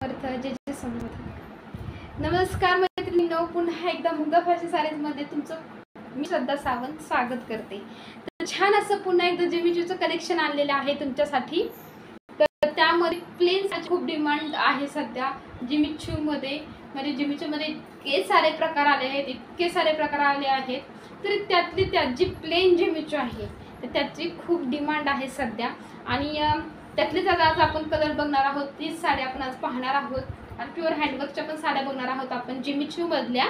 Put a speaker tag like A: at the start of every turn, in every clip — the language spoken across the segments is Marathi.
A: जे समर्थ. नमस्कार मैत्रिणींनो, पुन्हा एकदा मुग्धा फॅशन साडीजमध्ये तुमचं मी श्रद्धा सावंत स्वागत करते. तर छान असं पुन्हा एकदा जिमीचूचं कलेक्शन आणलेलं आहे तुमच्यासाठी. तर त्यामध्ये प्लेन साडी खूप डिमांड आहे सध्या जिमीचूमध्ये. म्हणजे जिमीचूमध्ये इतके सारे प्रकार आले आहेत, तर त्यातली त्यात जी प्लेन जिमीचू आहे तर त्याची खूप डिमांड आहे सध्या. आणि त्यातलीच आज आपण कलर बघणार आहोत. तीच साडी आपण आज पाहणार आहोत आणि प्युअर हँडवर्कच्या पण साड्या बघणार आहोत आपण जिमीचू मधल्या.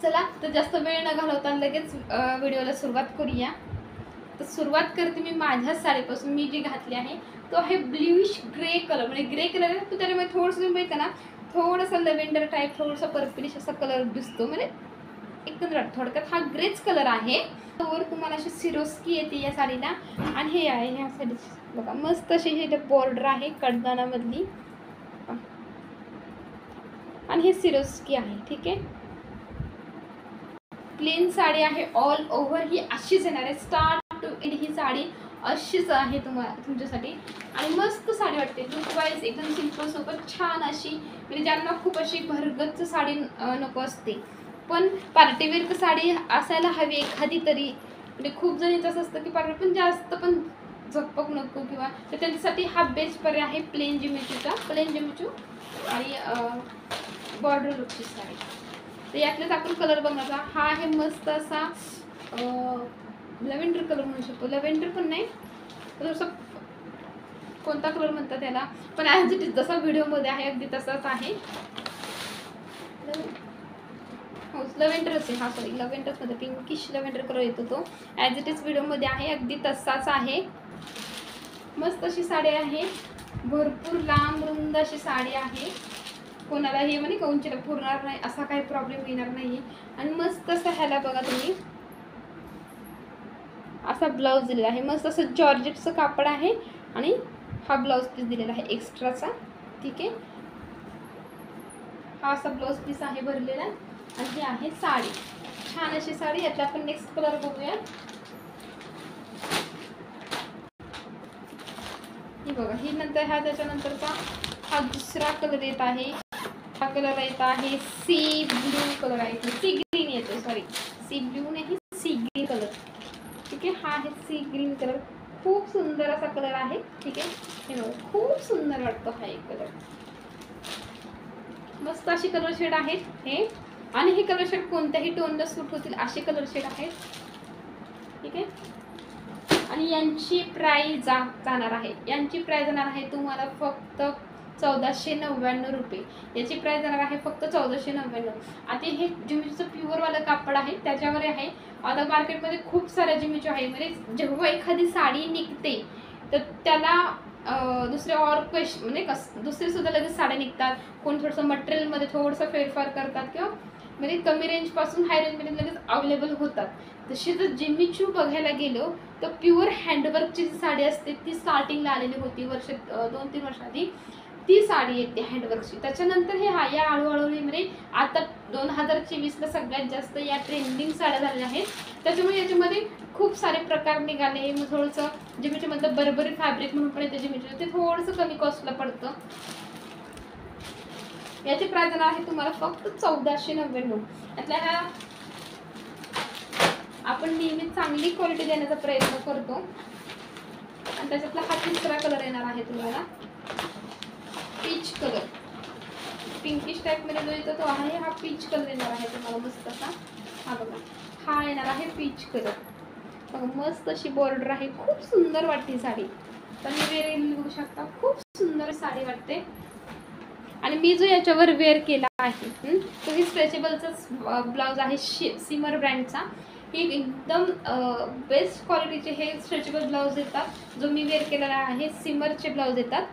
A: चला तर जास्त वेळ न घालवता लगेच व्हिडिओला सुरुवात करूया. तर सुरुवात करते मी माझ्या साडीपासून. मी जी घातली आहे तो आहे ब्ल्यूइश ग्रे कलर. म्हणजे ग्रे कलर आहे तो त्याच्यामध्ये थोडंसं माहिती ना, थोडंसं लव्हेंडर टाईप, थोडंसं पर्पलिश असा कलर दिसतो. म्हणजे एकदम थोडक्यात हा ग्रेच कलर आहे. वर तुम्हाला अशी सिरोस्की येते या साडीला. आणि हे आहे ह्या साडी बघा, मस्त अशी हे बॉर्डर आहे कडदानामधली आणि हे सिरोस्की आहे. ठीक आहे, प्लेन साडी आहे. ऑल ओव्हर ही अशीच येणार आहे. स्टार्ट टू एंड ही साडी अशीच आहे तुमच्यासाठी. आणि मस्त साडी वाटते. लुक वाईज एकदम सिंपल सोबत छान अशी. म्हणजे ज्यांना खूप अशी भरगच्च साडी नको असते, पण पार्टीवेअर साडी असायला हवी एखादी तरी. म्हणजे खूप जणींचं असं असतं की पार्टी पण जास्त पण झकपक नको किंवा, तर त्यांच्यासाठी हा बेस्ट पर्याय आहे प्लेन जिमीचू आणि बॉर्डर लुकची साडी. तर यातलेच आपण कलर बघण्याचा हा आहे मस्त असा लव्हेंडर कलर म्हणू शकतो. लव्हेंडर पण नाही, थोडंसं कोणता कलर म्हणतात त्याला, पण ॲज इट इज जसा व्हिडिओमध्ये आहे अगदी तसाच आहे. हो, लव्हेंडरच आहे हा. सॉरी, लव्हेंडरमध्ये पिंकिश लव्हेंडर कलर येतो तो. ॲज इट इज व्हिडिओमध्ये आहे अगदी तसाच आहे. मस्त अशी साडी आहे. भरपूर लांब रुंद अशी साडी आहे. कोणाला हे म्हणे का उंचीला पुरणार नाही असा काही प्रॉब्लेम येणार नाही. आणि मस्त असं ह्याला बघा तुम्ही असा ब्लाऊज दिलेला आहे. मस्त असं जॉर्जेटचं कापड आहे आणि हा ब्लाऊज पीस दिलेला आहे एक्स्ट्राचा. ठीक आहे, हा असा ब्लाऊज पीस आहे भरलेला. आणि ही आहे साडी, छान अशी साडी. यातला आपण नेक्स्ट कलर बघूया. ही बघा, ही नंतर हा त्याच्यानंतरचा हा दुसरा कलर येत आहे. हा कलर येत आहे सी ब्लू कलर आहे. सी ग्रीन येतो, सॉरी सी ब्लू नाही, सी ग्रीन कलर. ठीक आहे, हा आहे सी ग्रीन कलर. खूप सुंदर असा कलर आहे. ठीक आहे, हे बघा खूप सुंदर वाटतो हा एक कलर. मस्त अशी कलर शेड आहेत हे. आणि हे कलर शेड कोणत्याही टोनला सूट होतील असे कलर शेड आहेत. ठीक आहे, आणि यांची प्राइस जाणार आहे तुम्हाला फक्त 1499 रुपये. याची प्राइस जाणार आहे फक्त 1499. आता हे जिमीचूचं प्युअरवालं कापड आहे त्याच्यावर आहे. आता मार्केटमध्ये खूप साऱ्या जिमीचू आहे. म्हणजे जेव्हा एखादी साडी निघते तर त्याला दुसरे म्हणजे दुसरे सुद्धा लगेच साड्या निघतात. कोण थोडंसं मटेरियलमध्ये थोडंसं फेरफार करतात किंवा म्हणजे कमी रेंजपासून हाय रेंजमध्ये लगेच अवेलेबल होतात. तशी जर जिमीचू बघायला गेलो तर प्युअर हँडवर्कची जी साडी असते ती स्टार्टिंगला आलेली होती 2-3 वर्ष आधी. ती साडी येते हँडवर्कची. त्याच्यानंतर हे या हळूहळू म्हणजे आता 2020ला सगळ्यात जास्त या ट्रेंडिंग साड्या झालेल्या आहेत. त्याच्यामुळे याच्यामध्ये खूप सारे प्रकार निघाले. मग थोडंसं जिमीचूमधलं बर्बरी फॅब्रिक म्हणून पण येते जिमीचू, ते थोडंसं कमी कॉस्टला पडतं. याची प्राइस आहे तुम्हाला फक्त 1499. यातल्या ह्या आपण नेहमी चांगली क्वालिटी देण्याचा प्रयत्न करतो. आणि त्याच्यातला हा तिसरा कलर येणार आहे तुम्हाला पीच कलर. पिंकिश टाईपमध्ये जो येतो तो आहे हा पीच कलर येणार आहे तुम्हाला मस्त असा. हा बघा, हा येणार आहे पीच कलर. बघा मस्त अशी बॉर्डर आहे. खूप सुंदर वाटते साडी. तुम्ही वेअर बघू शकता, खूप सुंदर साडी वाटते. आणि मी जो याच्यावर वेअर केला आहे तो ही स्ट्रेचेबलचाच ब्लाऊज आहे सिमर ब्रँडचा. हे एकदम बेस्ट क्वालिटीचे हे स्ट्रेचेबल ब्लाऊज येतात. जो मी वेअर केलेला आहे सिमरचे ब्लाऊज येतात.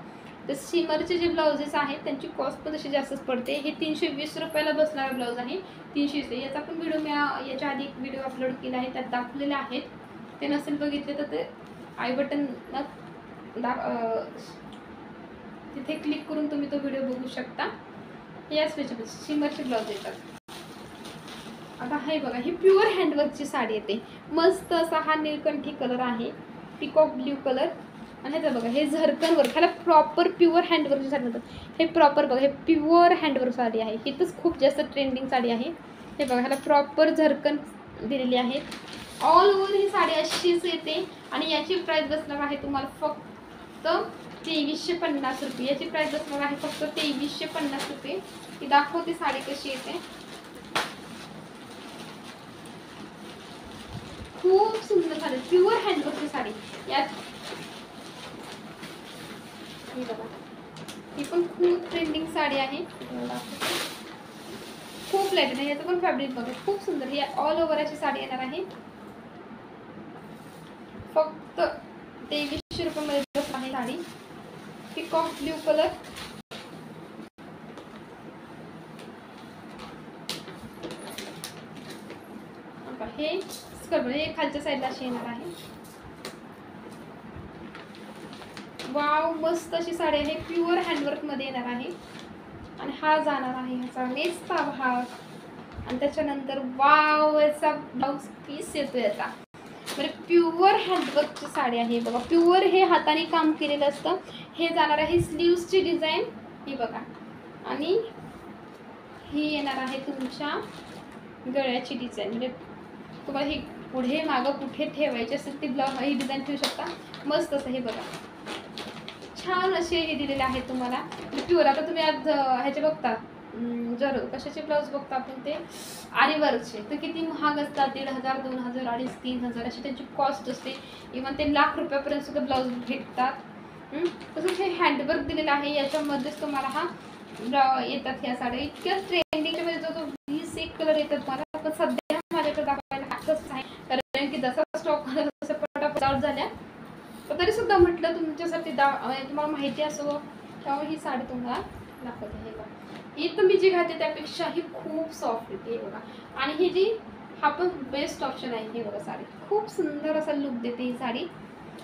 A: तर सिमरचे जे ब्लाउजेस आहेत त्यांची कॉस्ट पण तशी जास्तच पडते. हे 320 रुपयाला बसणारा ब्लाऊज आहे. 320. याचा पण व्हिडिओ मी याच्या आधी एक व्हिडिओ अपलोड केला आहे, त्यात दाखवलेले आहेत. ते नसेल बघितले तर ते आय बटनला तिथे क्लिक करून तुम्ही तो व्हिडिओ बघू शकता. या स्ट्रेचेबल सिमरचे ब्लाऊज येतात. आता हे बघा, ही प्युअर हँडवर्कची साडी येते. मस्त असा हा निळकंठी कलर आहे, पिकॉक ब्ल्यू कलर. आणि ह्याचं बघा हे झरकनवर, ह्याला प्रॉपर प्युअर हँडवर्कची साडी म्हणतात. हे प्रॉपर बघा, हे प्युअर हँडवर्क साडी आहे. हिथंच खूप जास्त ट्रेंडिंग साडी आहे. हे बघा ह्याला प्रॉपर झरकन दिलेली आहे. ऑल ओव्हर ही साडी अशीच येते आणि याची प्राइस बसणार आहे तुम्हाला फक्त 2350 रुपये. याची प्राइस बसणार आहे फक्त 2350 रुपये. ती दाखवते साडी कशी येते. खूप सुंदर साडी, प्युअर हँडवर्कची साडी. यात ही बघा, ही पण खूप ट्रेंडिंग साडी आहे. खूप लाईट आहे. याचं पण फॅब्रिक बघा खूप सुंदर. ही ऑल ओव्हर अशी साडी येणार आहे. फक्त 2300 रुपये मध्ये आहे साडी. Peacock blue colour. हे स्कर्ट, हे खालच्या साईडला अशी येणार आहे. वाव, मस्त अशी साडी आहे. प्युअर हँडवर्क मध्ये येणार आहे. आणि हा जाणार आहे ह्याचा नेसचा भाग. आणि त्याच्यानंतर वाव याचा ब्लाउज पीस येतो याचा. म्हणजे प्युअर हँडवर्कची साडी आहे बघा. प्युअर हे हाताने काम केलेलं असतं. हे जाणार आहे स्लीव्सची डिझाईन ही बघा. आणि ही येणार आहे तुमच्या गळ्याची डिझाईन. म्हणजे तुम्हाला ही पुढे मागं कुठे ठेवायची असेल ती ब्लाउज ही डिझाईन ठेवू शकता. मस्त असं हे बघा, छान असे हे दिलेले आहेत तुम्हाला प्युअर. आता तुम्ही आज ह्याचे बघता, जर कशाचे ब्लाऊज बघता आपण ते आरीवर्कचे, तर किती महाग असतात. 1500, 2000, 2500, 3000 अशी त्यांची कॉस्ट असते. इव्हन ते लाख रुपयापर्यंत सुद्धा ब्लाऊज भेटतात. तसंच हे हँडवर्क दिलेलं आहे. याच्यामध्येच तुम्हाला हा येतात ह्या साड्या. इतक्या ट्रेंडिंगच्या मध्ये जो 20 कलर येतात मला. पण सध्या माझ्याकडे दाखवायला हातच आहे, कारण की जसा स्टॉक आला तसं पटापट आउट झाल्या. पण तरी सुद्धा म्हटलं तुमच्यासाठी तुम्हाला माहिती असो त्यामुळे ही साडी तुम्हाला दाखवते. हे बघा, ही तुम्ही जी घालते त्यापेक्षा ही खूप सॉफ्ट येते. हे बघा, आणि ही जी हा पण बेस्ट ऑप्शन आहे. हे बघा, साडी खूप सुंदर असा लुक देते ही साडी.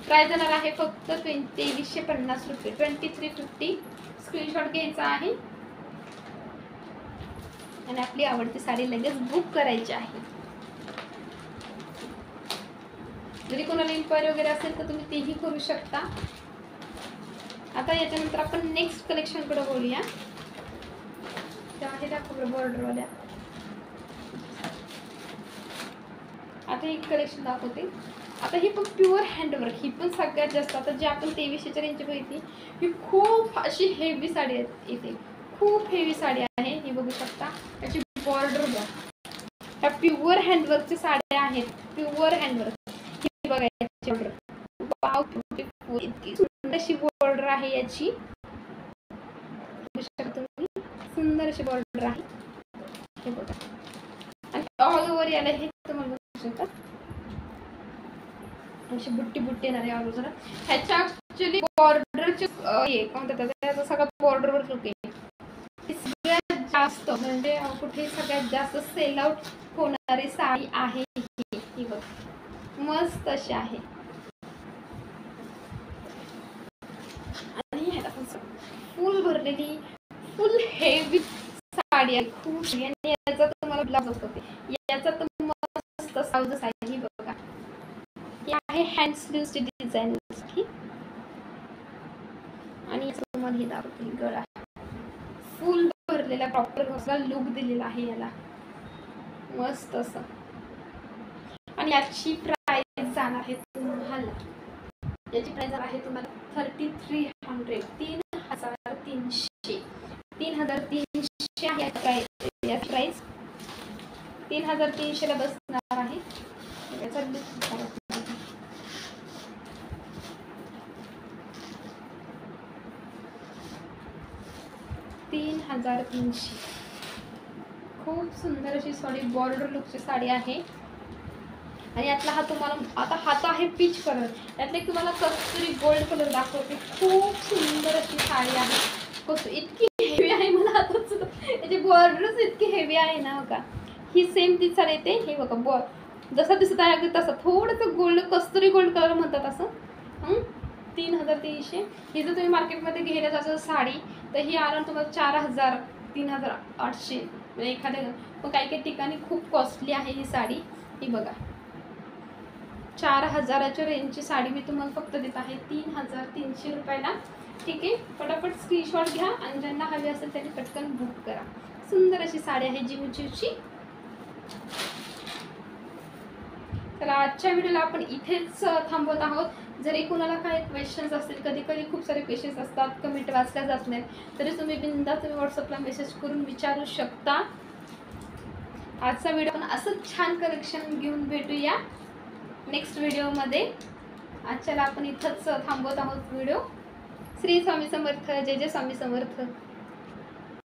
A: प्राइस देणार आहे फक्त 2350 रुपये. 2350. स्क्रीनशॉट घ्यायचा आहे आणि आपली आवडती साडी लगेच बुक करायची आहे. जरी कोणाला इन्क्वायरी वगैरे असेल तर तुम्ही तेही करू शकता. आता याच्यानंतर आपण नेक्स्ट कलेक्शनकडे बोलूया. त्या आहे दाखव बॉर्डरवाल्या. आता ही कलेक्शन दाखवते. आता ही पण प्युअर हँडवर्क. ही पण सगळ्यात जास्त, आता जी आपण 2300च्या रेंजची बघितली, ही खूप अशी हेवी साडी येते. खूप हेवी साडी आहे. ही बघू शकता. याची बॉर्डर बघा. ह्या प्युअर हँडवर्कच्या साड्या आहेत. Pure handwork. ही बघा याची बॉर्डर. Wow, beautiful. इतकी सुंदर अशी बॉर्डर आहे याची. बघू शकता तुम्ही, सुंदर अशी बॉर्डर आहे. हे बघा, आणि ऑल ओव्हर याला हे तुम्हाला बघू शकता अशी बुट्टी बुट्टी येणार आहे ऑल ओव्हर. ह्याच्या ऍक्च्युली बॉर्डरचे त्याचा सगळा बॉर्डरवर लुक आहे. सगळ्यात जास्त म्हणजे कुठे सगळ्यात जास्त सेल आउट होणारी साडी आहे ही बघ. मस्त अशी आहे. आणि ह्याला पण फुल भरलेली फुल हेवी साडी आहे. खूप. आणि याचा तुम्हाला ब्लाउज असतो याचा तर मस्त साऊज आहे. ही बघा, ही आहे हँड स्लीव्हची डिझाईन. आणि तुम्हाला ही दाखवते गळा फुल भरलेला प्रॉपर घोसला लुक दिलेला आहे याला. मस्त असं. आणि याची प्राइस जाणार आहे तुम्हाला, याची प्राइस जाणार आहे तुम्हाला 3300. 3300. 3300 आहे याची प्राइस. 3300 ला बसणार आहे. याचा लुक 3300. खूप सुंदर अशी साडी, बॉर्डर लुकची साडी आहे. आणि यातला हा तुम्हाला आता हात आहे पीच कलर. यातले तुम्हाला कस्तुरी गोल्ड कलर दाखवते. खूप सुंदर अशी साडी आहे. कसं इतकी हेवी आहे, मला आताच याची बॉर्डरच इतकी हेवी आहे ना बघा. ही सेम ती साडी येते. हे बघा, जसं दिसत आहे अगदी तसं थोडंसं गोल्ड, कस्तुरी गोल्ड कलर म्हणतात असं. 3300. ही जर तुम्ही मार्केटमध्ये घ्यायला जायचं साडी तर ही आराम तुम्हाला 4000, 3800 म्हणजे एखाद्या. पण काही काही ठिकाणी खूप कॉस्टली आहे ही साडी. ही बघा, 4,000च्या रेंजची साडी मी तुम्हाला फक्त देत आहे 3,300 रुपयाला. ठीक आहे, पटापट स्क्रीनशॉट घ्या आणि ज्यांना हवी असेल त्यांनी पटकन बुक करा. सुंदर अशी साडी आहे जिमूचूची. तर आजच्या व्हिडिओला आपण इथेच थांबवत आहोत. जरी कुणाला काही क्वेश्चन्स असतील, कधी कधी खूप सारे क्वेश्चन्स असतात, कमेंट वाचल्या जात नाहीत, तरी तुम्ही बिनधास्त तुम्ही व्हॉट्सअपला मेसेज करून विचारू शकता. आजचा व्हिडिओ पण असंच छान कलेक्शन घेऊन भेटूया नेक्स्ट व्हिडिओमध्ये. आजच्याला आपण इथंच थांबवत आहोत व्हिडिओ. श्री स्वामी समर्थ. जय जय स्वामी समर्थ.